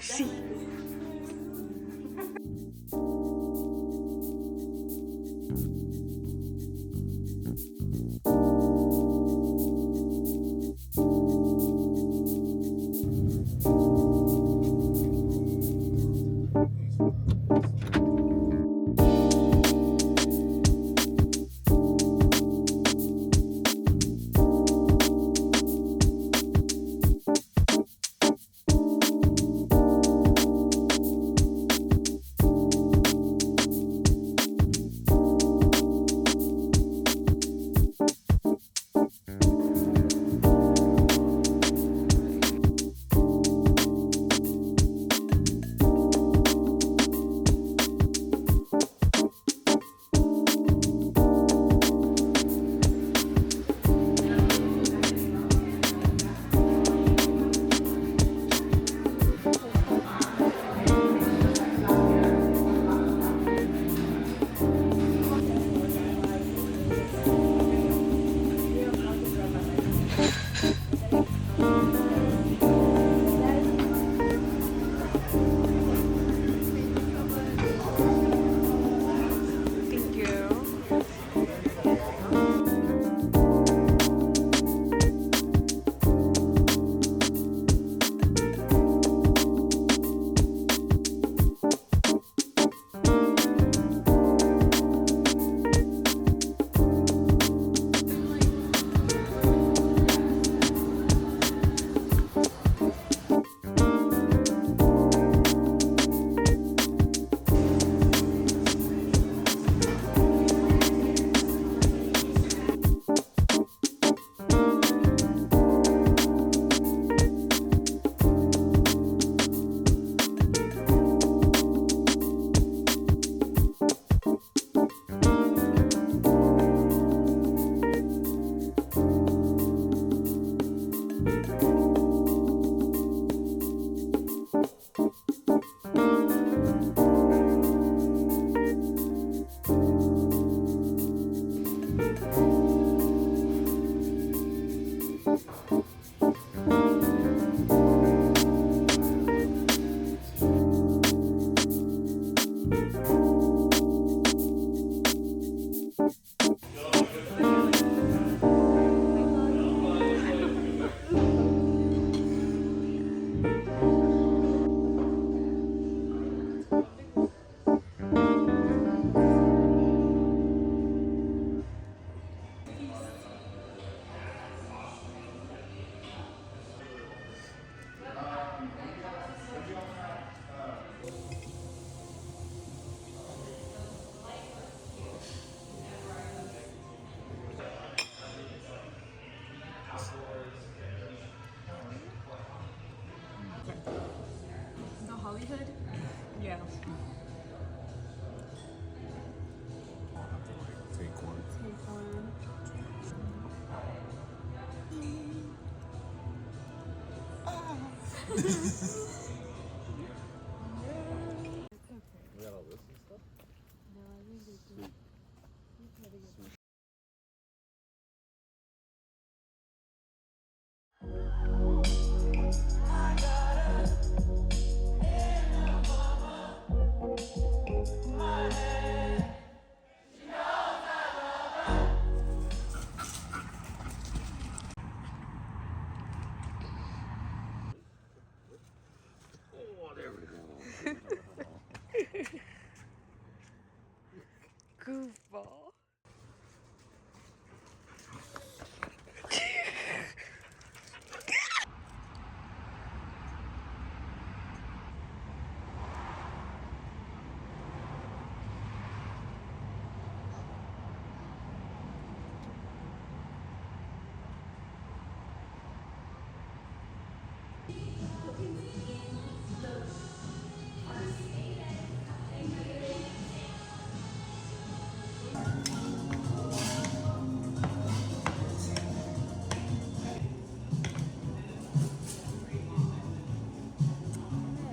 Sí. Thank you. The Hollywood? Yeah. Take one. Take one. We got all this and stuff? No, I think it's Sweet. Sweet. Oh, there we go. goofball.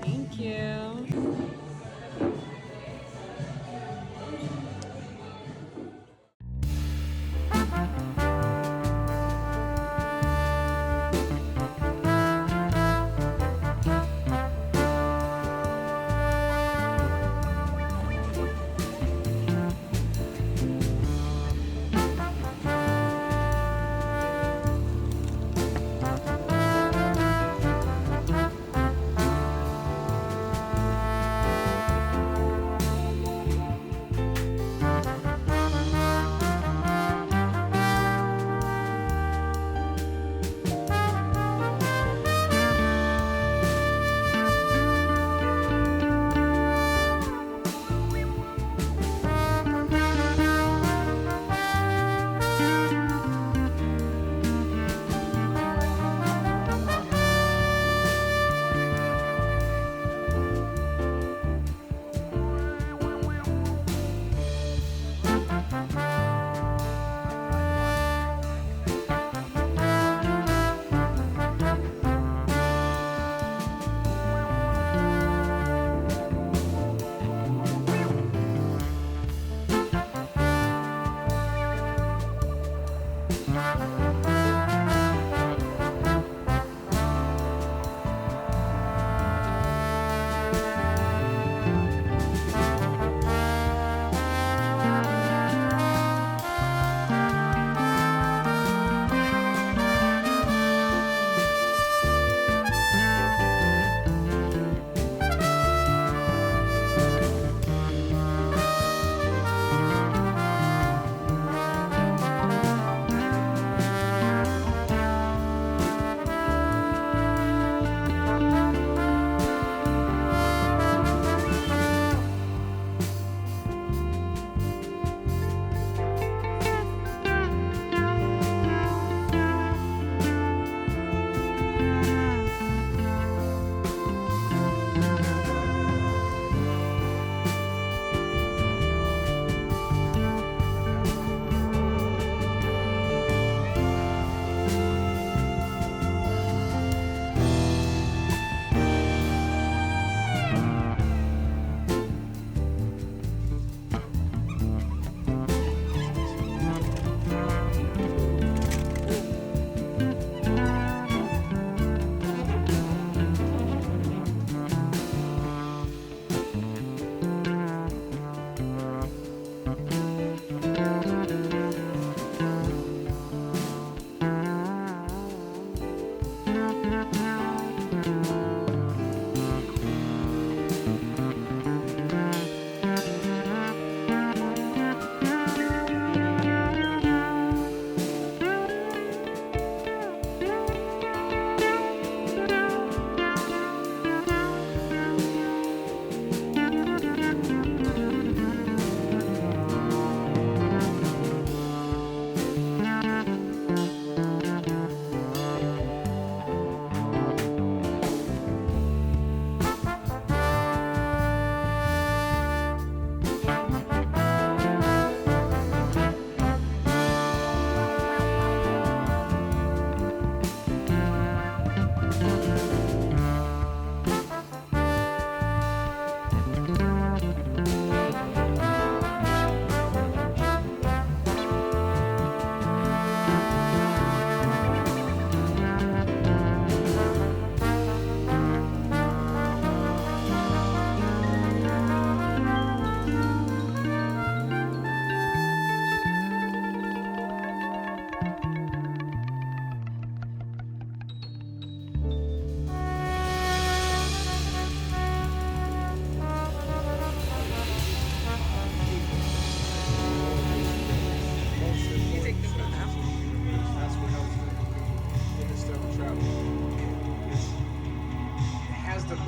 Thank you.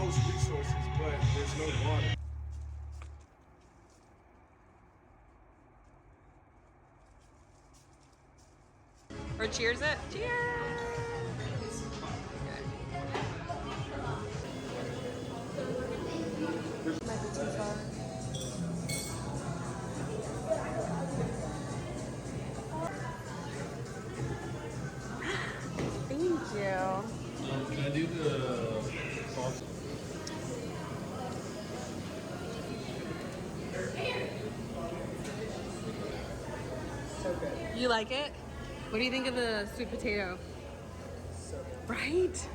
most resources, but there's no water. Or cheers it? Cheers! Might be too far. Thank you. Can I do the sauce? So good. You like it? What do you think of the sweet potato? So good. Right?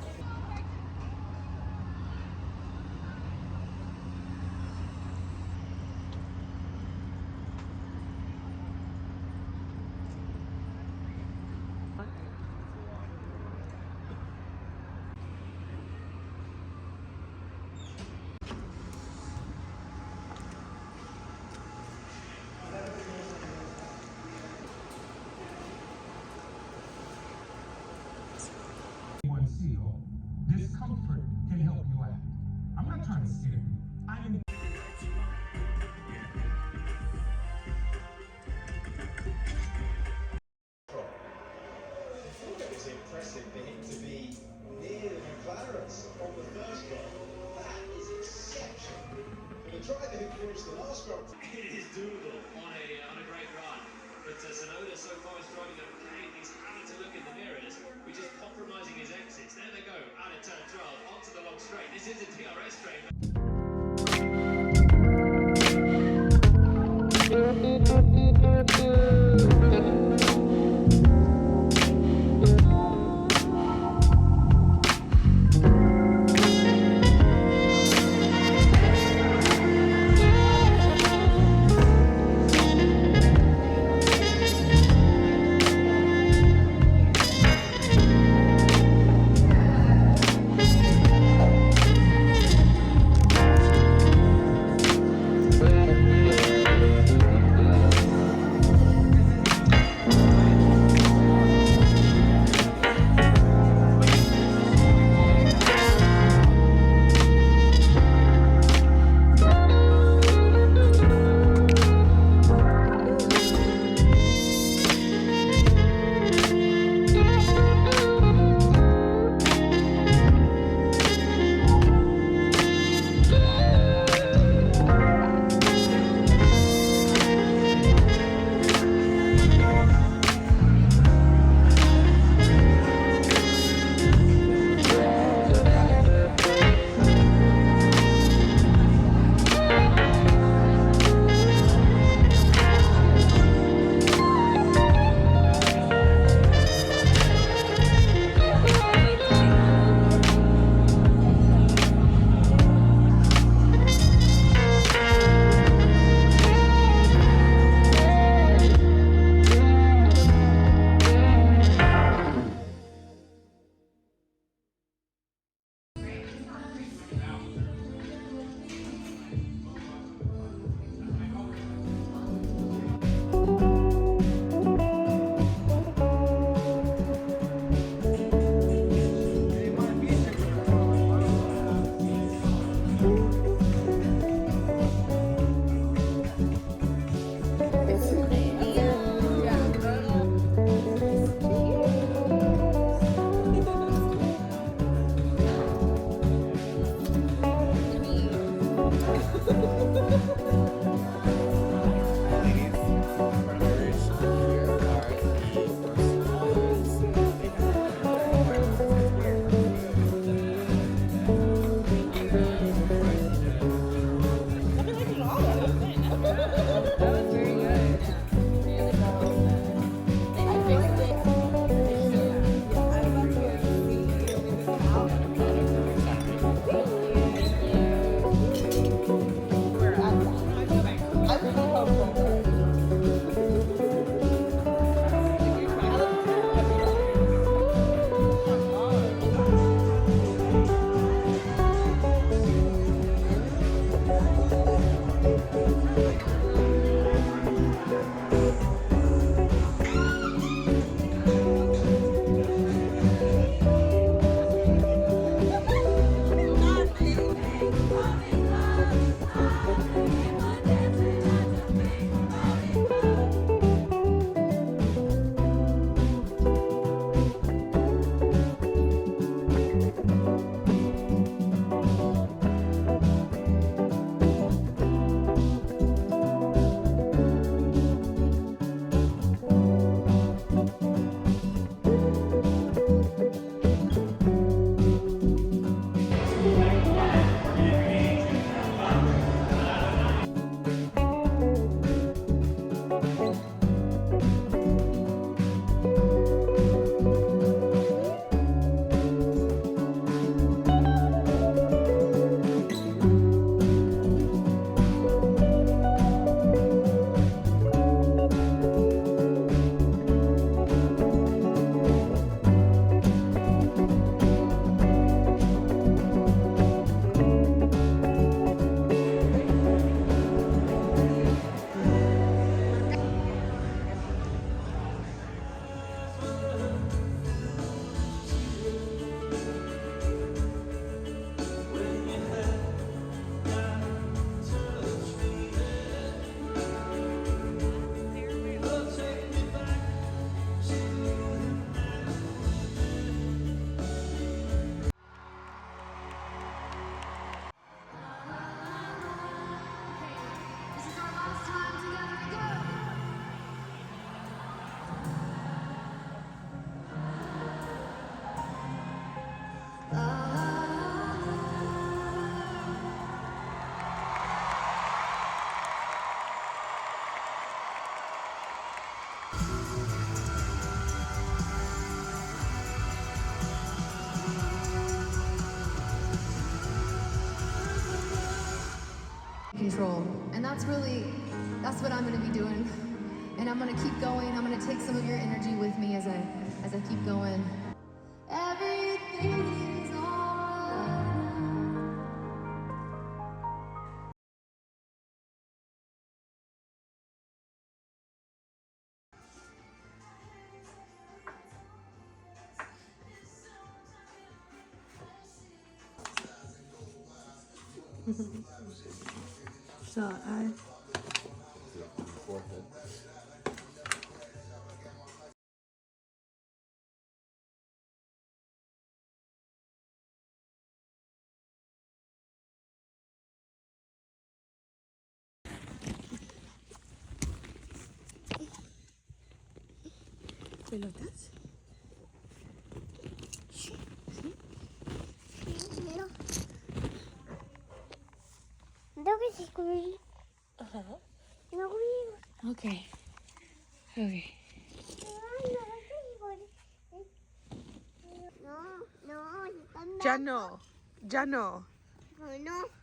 One seal. Discomfort can help you out. I'm not trying to scare you. I am. It was impressive for him to be near the McLarens on the first drop. That is exceptional. For the try that he finished the last drop. It is doable on a great run. But Tsunoda so far is driving okay. He's having to look in the mirrors, which is compromising his exits. There they go, out of turn 12, onto the long straight. This is a DRS straight. control. And that's what I'm gonna be doing. And I'm gonna keep going. I'm gonna take some of your energy with me as I keep going. Everything is alright. So I. ¿Pelotas? Sí. Tengo que descubrir. Ajá. No voy. Okay. Okay. Ya no. Ya no. No.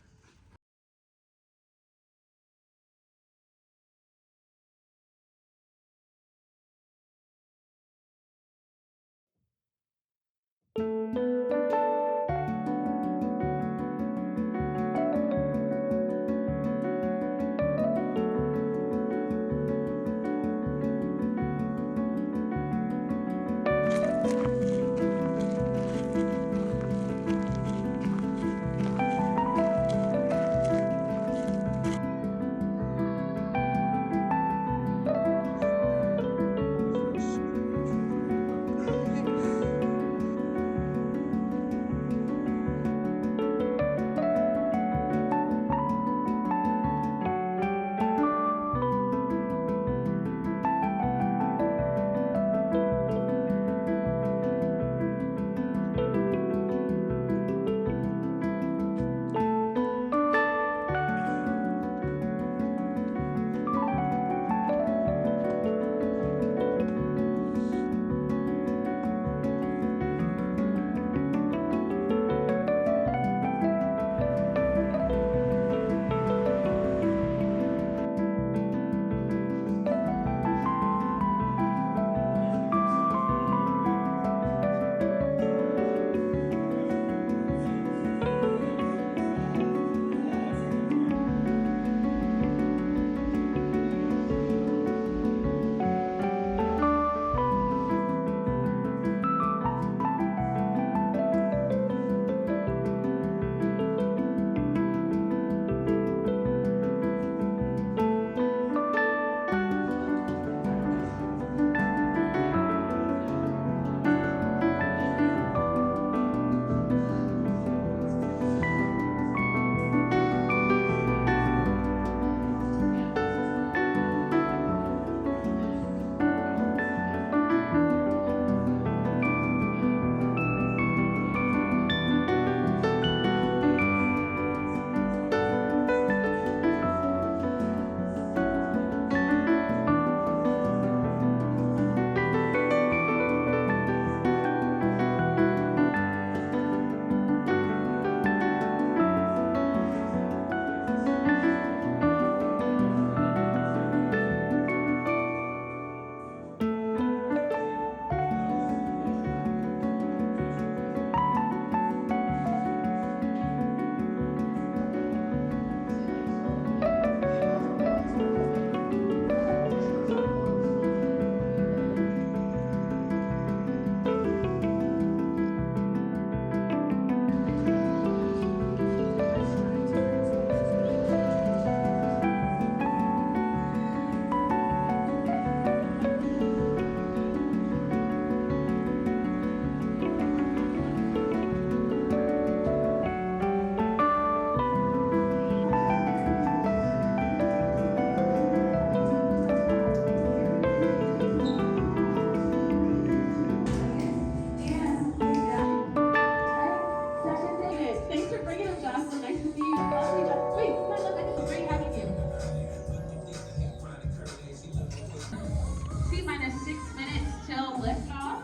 T-minus 6 minutes till liftoff.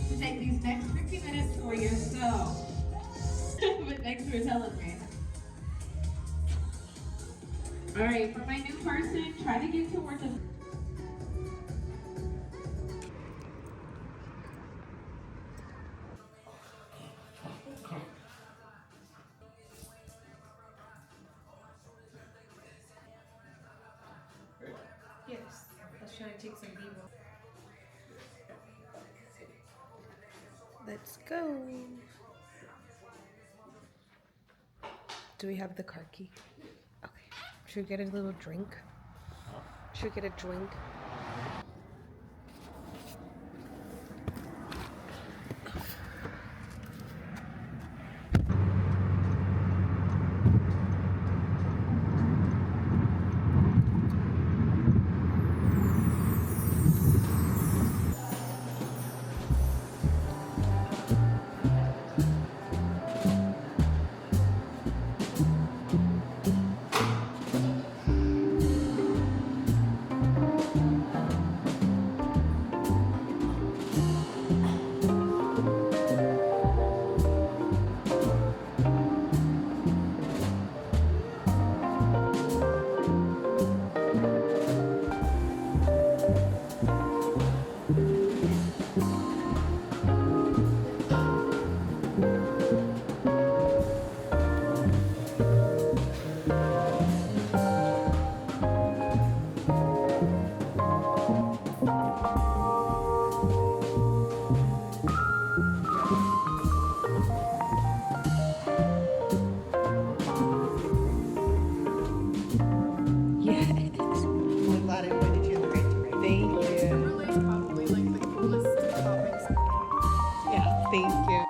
To take these next 50 minutes for yourself. But thanks for telling me. All right, for my new person, try to get towards the Yes, let's try to take some B-roll. Let's go. Do we have the car key? Okay. Should we get a little drink? Should we get a drink? Yes. I'm glad I pointed you in the right direction. Thank you. Really, probably like the coolest topics. Yeah, thank you.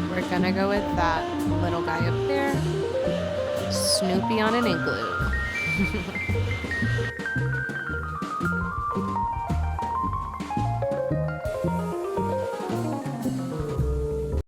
We're gonna go with that little guy up there. Snoopy on an igloo.